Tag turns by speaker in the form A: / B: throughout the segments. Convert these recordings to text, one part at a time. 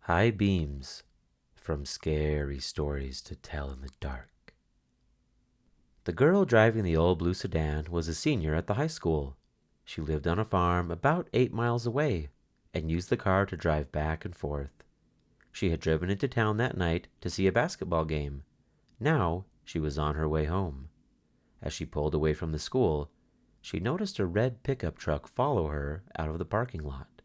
A: High beams from scary stories to tell in the dark. The girl driving the old blue sedan was a senior at the high school. She lived on a farm about 8 miles away and used the car to drive back and forth. She had driven into town that night to see a basketball game. Now she was on her way home. As she pulled away from the school, she noticed a red pickup truck follow her out of the parking lot.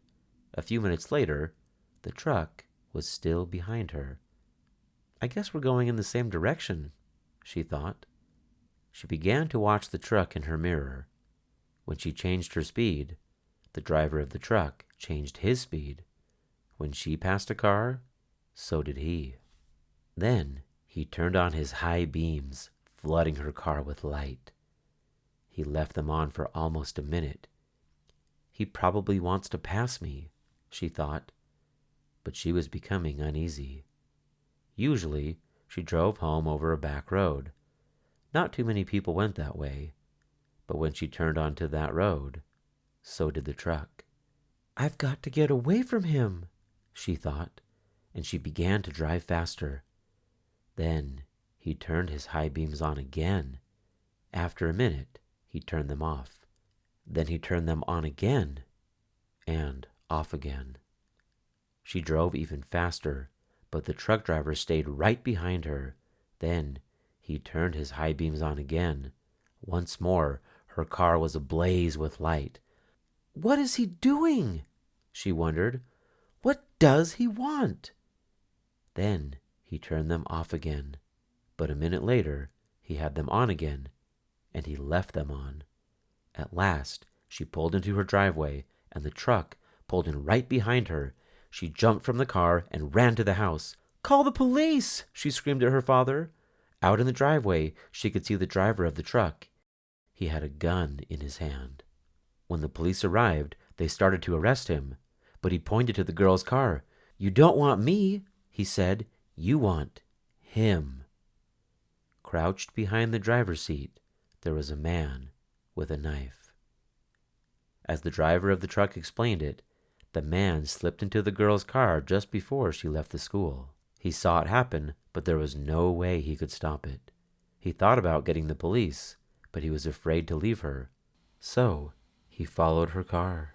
A: A few minutes later, the truck was still behind her. I guess we're going in the same direction, she thought. She began to watch the truck in her mirror. When she changed her speed, the driver of the truck changed his speed. When she passed a car, so did he. Then he turned on his high beams, flooding her car with light. He left them on for almost a minute. He probably wants to pass me, she thought, but she was becoming uneasy. Usually, she drove home over a back road. Not too many people went that way, but when she turned onto that road, so did the truck. I've got to get away from him, she thought, and she began to drive faster. Then he turned his high beams on again. After a minute, he turned them off. Then he turned them on again and off again. She drove even faster, but the truck driver stayed right behind her. Then he turned his high beams on again. Once more, her car was ablaze with light. What is he doing? She wondered. What does he want? Then he turned them off again, but a minute later, he had them on again, and he left them on. At last, she pulled into her driveway, and the truck pulled in right behind her. She jumped from the car and ran to the house. Call the police! She screamed at her father. Out in the driveway, she could see the driver of the truck. He had a gun in his hand. When the police arrived, they started to arrest him, but he pointed to the girl's car. You don't want me, he said. You want him. Crouched behind the driver's seat, there was a man with a knife. As the driver of the truck explained it, the man slipped into the girl's car just before she left the school. He saw it happen, but there was no way he could stop it. He thought about getting the police, but he was afraid to leave her. So he followed her car.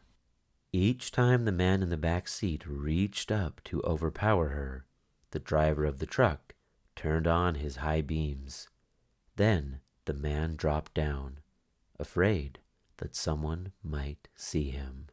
A: Each time the man in the back seat reached up to overpower her, the driver of the truck turned on his high beams. Then the man dropped down, afraid that someone might see him.